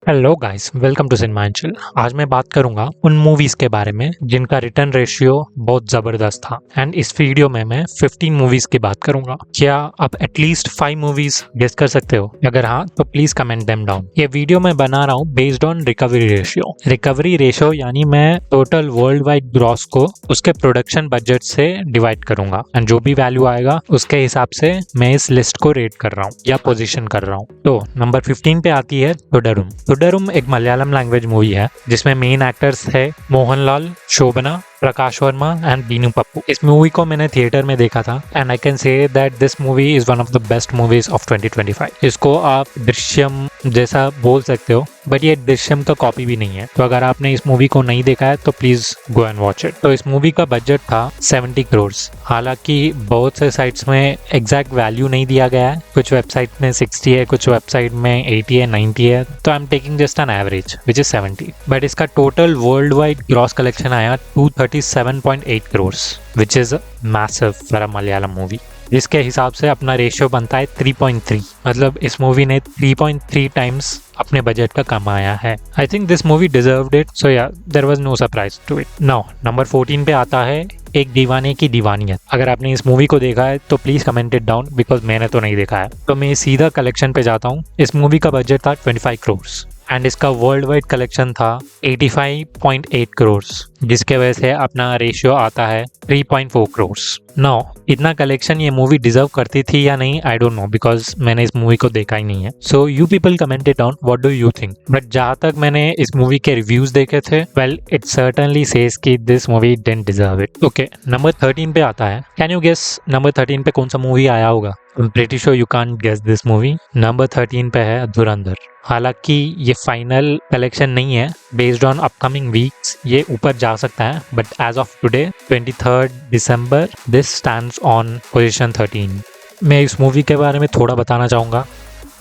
Hello guys, welcome to Cinemanchal. आज मैं बात करूंगा उन मूवीज के बारे में जिनका रिटर्न रेशियो बहुत जबरदस्त था। एंड इस वीडियो में मैं 15 मूवीज की बात करूंगा। क्या आप एटलीस्ट 5 मूवीज गेस कर सकते हो? अगर हाँ तो प्लीज कमेंट देम डाउन। ये वीडियो मैं बना रहा हूँ based on recovery ratio. Recovery ratio यानी मैं टोटल वर्ल्ड वाइड ग्रॉस को उसके प्रोडक्शन बजट से डिवाइड करूंगा एंड जो भी वैल्यू आएगा उसके हिसाब से मैं इस लिस्ट को रेट कर रहा हूँ या पोजिशन कर रहा हूँ। तो नंबर 15 पे आती है टुडरुम। टुडरुम एक मलयालम लैंग्वेज मूवी है जिसमें मेन एक्टर्स है मोहनलाल, शोभना, प्रकाश वर्मा एंड बीनू पप्पू। इस मूवी को मैंने थिएटर में देखा था and I can say that this movie is one of the best movies of 2025। इसको आप दृश्यम जैसा बोल सकते हो, बट ये दृश्यम का कॉपी भी नहीं है। तो अगर आपने इस मूवी को नहीं देखा है तो please go and watch it. तो इस मूवी का बजट था 70 करोड़। हालांकि बहुत से साइट्स में एग्जैक्ट वैल्यू नहीं दिया गया है। कुछ वेबसाइट में 60 है, कुछ वेबसाइट में 80 है, 90 है। तो I am taking just an average which is 70। But इसका total worldwide gross collection आया 237.8 crore which is massive for a Malayalam movie. जिसके हिसाब से अपना रेशियो बनता है 3.3। मतलब इस मूवी ने 3.3 टाइम्स अपने बजट का कमाया है। I think this movie deserved it, so yeah there was no surprise to it. Now number 14 पे आता है एक दीवाने की दीवानियत। अगर आपने इस मूवी को देखा है तो please comment it down because मैंने तो नहीं देखा है। तो मैं सीधा कलेक्शन पे जाता हूँ। इस मूवी का बजट था 25 करोड़ एंड इसका वर्ल्ड वाइड कलेक्शन था 85.8 करोड़, जिसके वजह से अपना रेशियो आता है 3.4 करोड़। नाउ इतना कलेक्शन ये मूवी डिजर्व करती थी या नहीं, आई डोंट नो बिकॉज मैंने इस मूवी को देखा ही नहीं है। So you people comment it down, what do you think? But जहाँ तक मैंने इस मूवी के रिव्यूज देखे थे, वेल इट सर्टेनली सेज कि this movie didn't deserve it. Okay, number 13 पे आता है। कैन यू गेस नंबर 13 पे कौन सा मूवी आया होगा? I'm pretty sure you can't guess this movie. Number 13 पे है धुरंधर। हालांकि ये फाइनल कलेक्शन नहीं है, बेस्ड ऑन अपकमिंग वीक्स ये ऊपर जा सकता है, but as of today 23 December this stands on position 13। मैं इस मूवी के बारे में थोड़ा बताना चाहूँगा।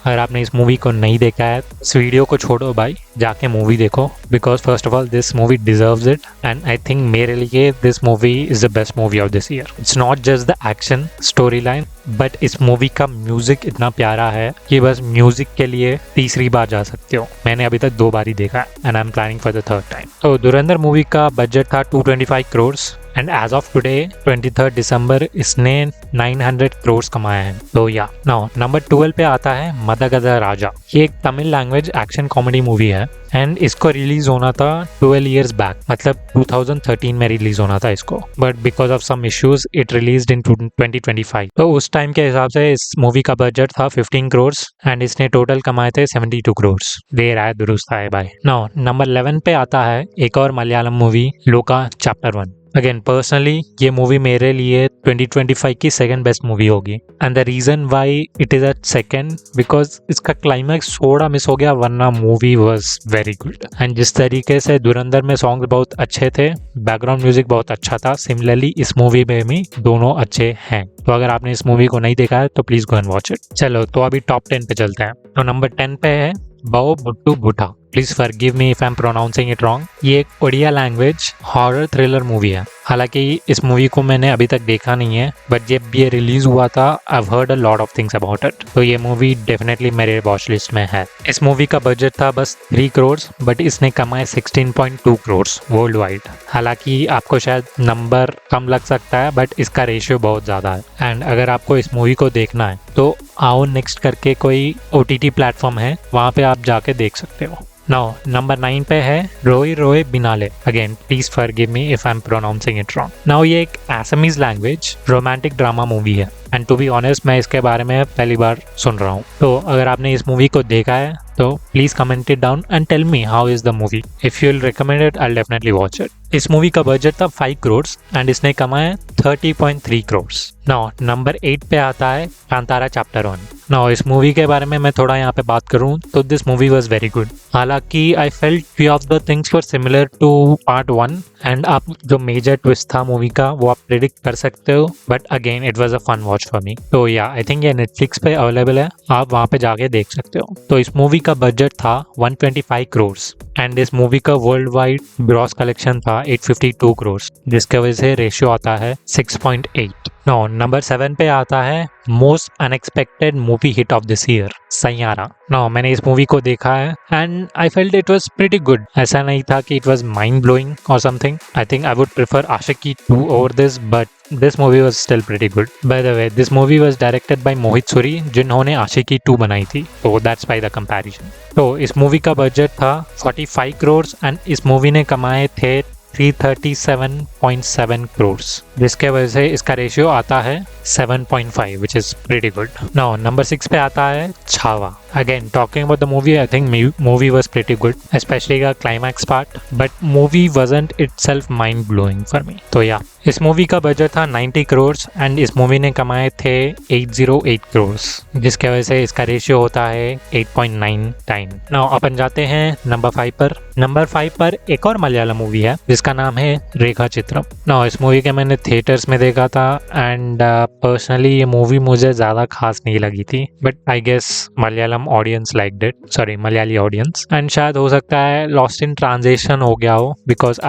अगर आपने इस मूवी को नहीं देखा है इस वीडियो को छोड़ो भाई, जाके मूवी देखो because first of all this movie deserves it and I think मेरे लिए this movie is the best movie of this year. It's not just the action story line but इस मूवी का music इतना प्यारा है कि बस म्यूजिक के लिए तीसरी बार जा सकते हो। मैंने अभी तक 2 बार ही देखा है and I am planning for the third time. तो धुरंधर मूवी का बजट था 225 crore and as of today 23 December इसने 900 करोड़ कमाया है। तो या नाउ नंबर 12 पे आता है मदगधा राजा। ये एक Tamil language action comedy movie है एंड इसको रिलीज होना था 12 इयर्स बैक, मतलब 2013 में रिलीज होना था इसको, but because of some issues it released in 2025। तो उस टाइम के हिसाब से इस मूवी का बजट था 15 करोड़ एंड इसने टोटल कमाए थे 72 करोड़। देर आए दुरुस्त आए भाई। नाउ नंबर 11 पे आता है एक और Malayalam movie Lokah chapter 1। Again personally ये मूवी मेरे लिए 2025 की सेकंड बेस्ट मूवी होगी and the reason why it is a second because इसका क्लाइमैक्स थोड़ा मिस हो गया, वरना movie was very good. And जिस तरीके से धुरंधर में सॉन्ग्स बहुत अच्छे थे, बैकग्राउंड म्यूजिक बहुत अच्छा था, सिमिलरली इस मूवी में भी दोनों अच्छे हैं। तो अगर आपने इस मूवी को नहीं देखा है तो please go and watch it. चलो तो अभी टॉप 10 पे चलते हैं। तो नंबर 10 पे है Bou Buttu Bhuta. Please forgive me if I am pronouncing it wrong. ये एक Odia language horror thriller movie है। हालांकि इस मूवी को मैंने अभी तक देखा नहीं है बट जब ये रिलीज हुआ था I have heard a lot of things about it. तो ये मूवी डेफिनेटली मेरे वॉच लिस्ट में है। इस मूवी का बजट था बस 3 करोड़ बट इसने कमाए 16.2 करोड़ वर्ल्ड वाइड। हालांकि आपको शायद नंबर कम लग सकता है बट इसका रेशियो बहुत ज़्यादा है। एंड अगर आपको इस मूवी को देखना है तो आओ नेक्स्ट करके कोई OTT प्लेटफॉर्म है, वहाँ पे आप जाके देख सकते हो। नाउ नंबर 9 पे है रोए रोए बिनाले। Again please forgive me if I am pronouncing it wrong. Now ये एक Assamese language romantic drama movie है एंड टू बी ऑनेस्ट मैं इसके बारे में पहली बार सुन रहा हूँ। तो अगर आपने इस मूवी को देखा है तो please comment it down and tell me how is the movie. If you will recommend it I will definitely watch it. इस मूवी का बजट था 5 करोड़ एंड इसने कमाए 30.3 करोड़। नाउ नंबर 8 पे आता है कांतारा चैप्टर 1। नाउ इस मूवी के बारे में मैं थोड़ा यहाँ पे बात करूँ तो this movie was very good. हालांकि I felt few of the things were similar to part 1 and आप जो मेजर ट्विस्ट था मूवी का वो आप प्रेडिक्ट कर सकते हो but again it was a fun watch for me. तो या आई थिंक ये नेटफ्लिक्स पे अवेलेबल है, आप वहाँ पे जाके देख सकते हो। तो इस मूवी का बजट था 125 करोड़ एंड इस मूवी का वर्ल्ड वाइड ग्रॉस कलेक्शन था 852 करोड़, जिसके वजह से रेशियो आता है 6.8। नो, नंबर 7 पे आता है most unexpected movie hit of this year, Saiyaara. No, मैंने इस मूवी को देखा है and I felt it was pretty good. ऐसा नहीं था कि इट वाज माइंड ब्लोइंग और something. I think I would prefer Aashiqui 2 over this, but this movie was still pretty good. By the way, this movie was directed by मोहित सूरी, जिन्होंने आशिकी 2 बनाई थी, तो that's by the comparison. तो इस movie का budget था 45 crore and इस मूवी ने कमाए थे 337.7 करोड़, जिसके वजह से इसका रेशियो आता है 7.5, which is pretty good. Now, number 6 पे आता है Chhaava. Again, talking about the movie, I think movie was pretty good, especially the climax part, but movie wasn't itself mind blowing for me. तो या इस मूवी का budget था 90 crore and इस movie ने कमाए थे 808 करोड़, जिसके वजह से इसका रेशियो होता है 8.9 टाइम। नाउ अपन जाते हैं नंबर 5 पर। नंबर 5 पर एक और मलयालम मूवी है जिसका नाम है रेखा चित्रम। नाउ इस मूवी के मैंने थिएटर्स में देखा था एंड पर्सनली ये मूवी मुझे ज़्यादा खास नहीं लगी थी, but I guess Malayalam audience liked it, sorry Malayali audience, and शायद हो सकता है लॉस्ट इन ट्रांसलेशन हो गया हो because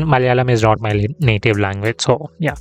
Malayalam is not my native language.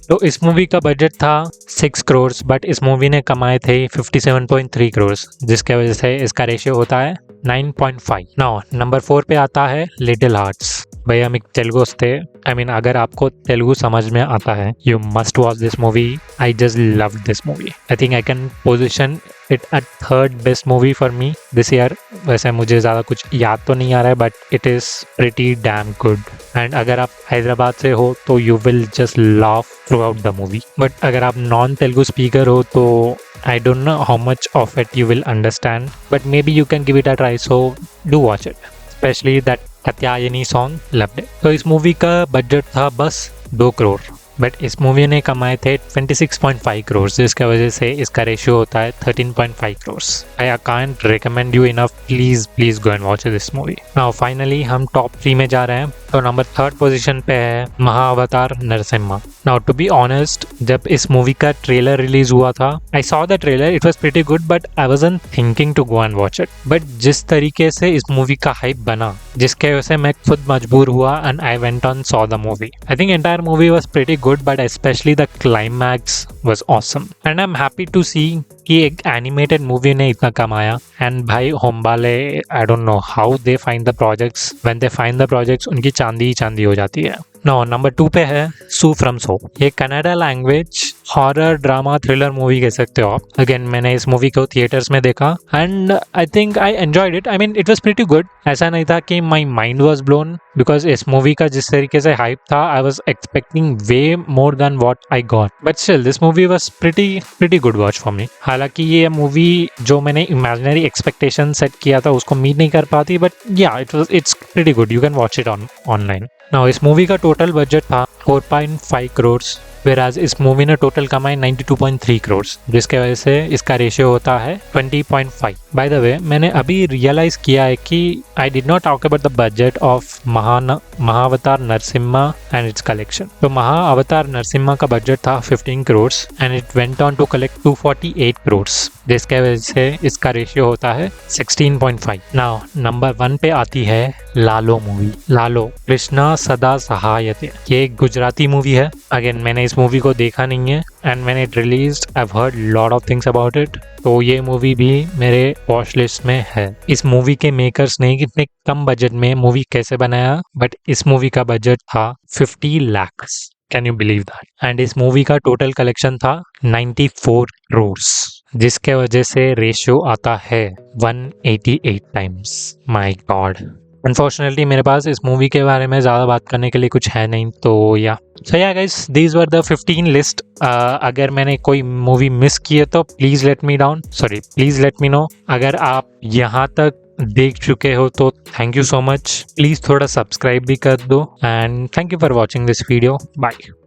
तो इस मूवी का बजट था 6 करोड़ बट इस मूवी ने कमाए थे 57.3 करोड़, जिसके वजह से इसका रेशियो होता है 9.5। नाउ नंबर 4 पे आता है लिटिल हार्ट्स। भाई हम एक तेलुगु थे, आई मीन अगर आपको तेलुगु समझ में आता है you must watch this movie. I just love this movie. I think I can position it at third best movie for me this year. वैसे मुझे ज़्यादा कुछ याद तो नहीं आ रहा है but it is pretty damn good and अगर आप हैदराबाद से हो तो you will just laugh through out the movie, but अगर आप नॉन तेलुगु स्पीकर हो तो I don't know how much of it you will understand, but maybe you can give it a try, so do watch it. Especially that Katyayani song, loved it. तो इस movie का budget था बस 2 crore but इस movie ने कमाए थे 26.5 करोड़, जिसकी वजह से इसका रेशियो होता है 13.5 crore. I can't recommend you enough, please go and watch this movie. Now finally हम टॉप 3 में जा रहे हैं। तो नंबर 3 पोजीशन पे है Mahavatar Narsimha. Now to be honest, जब इस मूवी का ट्रेलर रिलीज हुआ था, I saw the trailer, it was pretty good but I wasn't thinking to go and watch it. But जिस तरीके से इस मूवी का हाइप बना, जिसके वजह से मैं खुद मजबूर हुआ and I went on saw the movie. I think entire movie was pretty good, but especially the climax was awesome and I'm happy to see कि एक animated movie ने इतना कमाया। and भाई Hombale, I don't know how they find the projects, when they find the projects उनकी चांदी ही चांदी हो जाती है। नंबर 2 पे है सू फ्रॉम सो। ये Kannada language horror drama thriller movie कह सकते हो आप। अगेन मैंने इस मूवी को थिएटर्स में देखा and I think I enjoyed it. I mean it was pretty good. ऐसा नहीं था कि my mind was blown because इस मूवी का जिस तरीके से हाइप था, I was expecting way more than what I got, but still this movie was pretty good watch for मी। हालांकि ये मूवी जो मैंने इमेजिनरी एक्सपेक्टेशन सेट किया था उसको मीट नहीं कर पाती, बट या it's pretty good, you can watch it online. Now इस मूवी का टोटल बजट था 4.5 करोड़, whereas इस मूवी ने टोटल कमाई 92.3 करोड़, जिसके वजह से इसका रेशियो होता है 20.5। बाय द वे, मैंने अभी रियलाइज किया है कि I did not talk about the budget of Mahavatar Narsimha and its collection. तो महाअवतार नरसिम्हा का बजट था 15 crore and it went on to collect 248 crore, जिसके वजह से इसका रेशियो होता है 16.5। नाउ नंबर 1 पे आती है लालो मूवी। लालो कृष्णा सदा सहायते, ये एक गुजराती मूवी है। अगेन मैंने इस मूवी को देखा नहीं है एंड मैंने it released, I have heard lot of things about it, तो ये मूवी भी मेरे वॉच लिस्ट में है। इस मूवी के मेकर्स ने इतने कम बजट में मूवी कैसे बनाया, बट इस मूवी का बजट था 50 lakh. Can you believe that? And इस मूवी का टोटल कलेक्शन था 94 करोड़, जिसके वजह से रेशियो आता है 188 टाइम्स। My God. अनफॉर्चुनेटली मेरे पास इस मूवी के बारे में ज़्यादा बात करने के लिए कुछ है नहीं, तो या सो या guys, these were the 15 list. अगर मैंने कोई मूवी मिस की है तो प्लीज़ लेट मी नो। अगर आप यहाँ तक देख चुके हो तो thank you so much. Please थोड़ा सब्सक्राइब भी कर दो and thank you for watching this video. Bye.